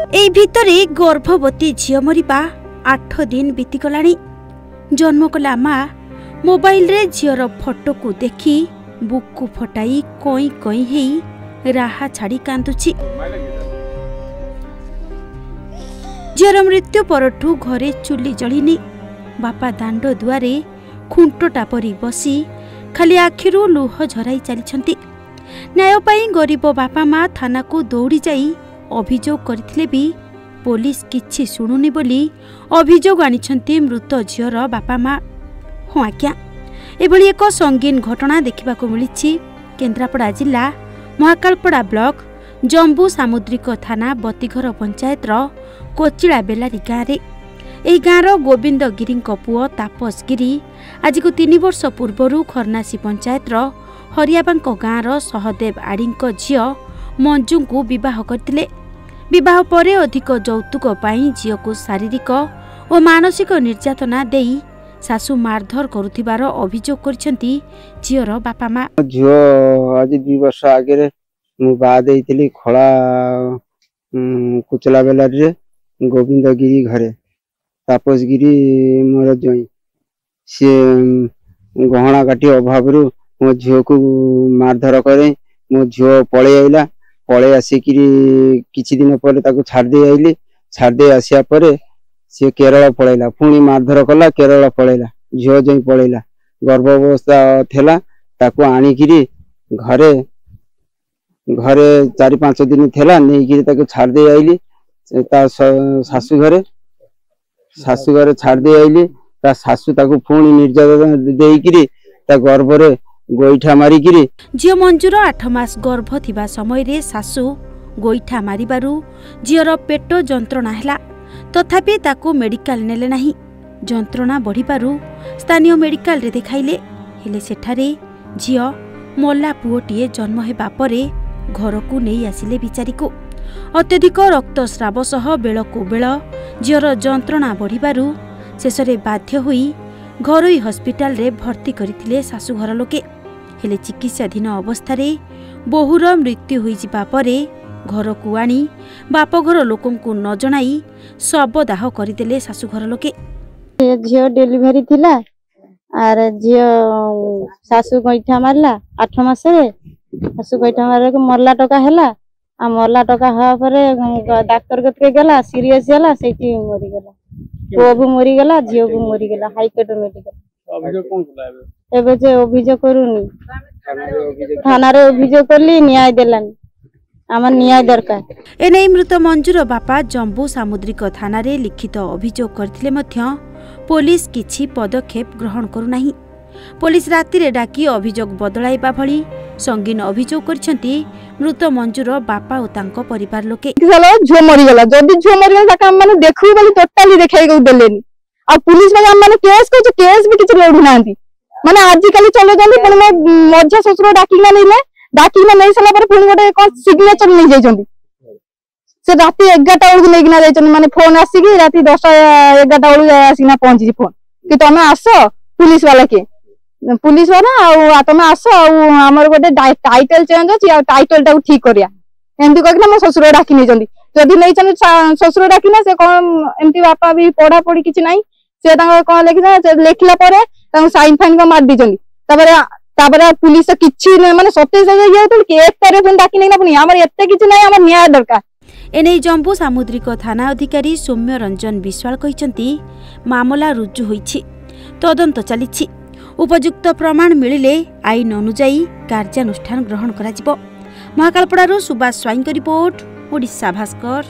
एई भितरे गर्भवती झियो मरिबा 8 दिन बीतीगलाणी। जन्म कला माँ मोबाइल रे झियर फोटो को देखी बुकु फटाई कई कई हेई राहा छाड़ी कांदुची। झियर मृत्यु परठू घरे चुली जलिनी। बापा दांड दुआरे खुंटटा परी बसी खाली आखिरु लुह झराई चलीछंती। न्याय पाई गरीब बापा माँ थाना को दौड़ी जाई अभियोग करथिले भी पुलिस किछि सुनुनी बोली अभियोग आनिछंती मृत झियर बापा माँ। हाँ आज्ञा, एभली एक संगीन घटना देखा मिली केन्द्रापड़ा जिला महाकालपड़ा ब्लॉक जम्बू सामुद्रिक थाना बतीघर पंचायतर कोचिला बेलारी गाँव में। गाँवर गोविंद गिरी पुओ तापस गिरी आज को 3 वर्ष पूर्व खरनासी पंचायतर हरियाबा गाँवर सहदेव आड़ी झियो मंजू को विवाह करथिले। विवाह परे अधिक यौतुक पाई झियो को शारीरिक और मानसिक निर्यातना देई सासु मारधर करुथिबार अभियोग करछंती झियोर बापा माँ। झियो आज 2 वर्ष आगे मु बा देइथिली खळा कुचला बेलारी रे गोविंद गिरी घरे तापस गिरी मोर जई से गहना काटी अभाव मो झियो को मारधर करे। मो झियो पळे आइला, पळे आसिकी किछि दिन पर ताको छाड़ दे आइली। छाड़ दे आसिया परे से केरल पळैला, पुणी मारधर कला, केरल पळैला। झियो जई पळैला गर्भावस्था थेला, ताको आनिकिरी घरे घरे 4-5 दिन थेला नेइकिरी ताको छाड़ दे आइली। ता सासु घरे छाड़ दे आइली। ता सासु ताको पुणी निर्यातना देइकिरी ता गर्भरे गोईठा मारिकिरी। झियो मंजूर 8 मास गर्भ थिबा समय रे सासु गोईठा मारिबारु झियोर पेट जंत्रणा हैला। तथापि ताको मेडिकल नेले नाही। जंत्रणा बढ़िबारु स्थानीय मेडिकल रे देखाइले, हेले सेठारे झियो मोला पुओटीए जन्म हेबा परे घर को नहीं आसिले बिचारी को। अत्यधिक रक्तस्राव सह बेल को बेल झियोर जंत्रणा बढ़िबारु शेषरे बाध्य होई घरोई हॉस्पिटल रे भर्ती करिथिले सासु घर लोके। हेले चिकित्साधीन अवस्था बोहूर मृत्यु होई जिबा परे घर को आनी बापघर लोकन को न जणाई शवदाह करदेले सासुघर लोके। झियो डेलीवरी थिला आर झियो सासु गईठा मारला 8 मास रे। सासु गईठा मारे को मरला टका हैला। आ मरला टका हा परे डॉक्टर कतरे गेला, सीरियस होला, सेठी मरि गेला। पुओ भी मरि गेला, झियो भी मरि गेला। हाईकोर्ट मेडिकल अभियोग कोन कुला एबे जे अभियोग करूनी थाना रे अभियोग करली, न्याय देलानी। आमा न्याय दरकार। एने मृत मंजूर बापा जम्बू सामुद्रिक थाना रे लिखित अभियोग करथिले मध्य पुलिस किछि पदक्षेप ग्रहण करू नाही। पुलिस राति रे डाकी अभियोग बदलाइबा भली संगीन अभियोग करछंती मृत मंजूर बापा और तांको परिवार लोके। झियो मरि गेला, जदी झियो मरि गेला ताका माने देखु बोली टोटली देखाइ को देलेनी। आ पुलिस वाला माने केस भी किछि लढु नांती। माने आजि काली चले जंदी पण मझा ससुर डाकिना नहीं सला पर पुणी गोटे कौन सिग्नेचर नहीं जाइछंती। से राति 11टा बेलू नहीं जाइछंती। माने फोन आसिकी राति 10-11टा बेलू आसिना पहुंची फोन कि तमे आसो पुलिस वाला के पुलिस वाला आ तमे आसो आ हमर गोटे टाइटल चेंज अछि आ टाइटल टा ठीक करिया एंती कहना मो ससुर डाकी नहीं जंदी। जदी नहीं छन ससुर डाकिना से कोन एंती बापा भी पढ़ा पढ़ी किछि नाही। से तांग कोन लेखिला परे तांग साइन फाइन को मार दिजंदी। ताबरे पुलिस किछि नै माने 27,000 ये तो एक तारे फोन डाकी नै ना पुनी हमर एते किछि नै, हमर न्याय दरकार। एने जम्बू सामुद्रिक थाना अधिकारी सौम्य रंजन विश्वाल कहिसंती मामला रुजु होईछि, तदंत चलिछि। उपयुक्त प्रमाण मिलिले आईन अनुଯାयी कार्यानुष्ठान ग्रहण करा जिवो। महाकालपड़ारू सुभाष स्वाईंक रिपोर्ट, ओडिशा भास्कर।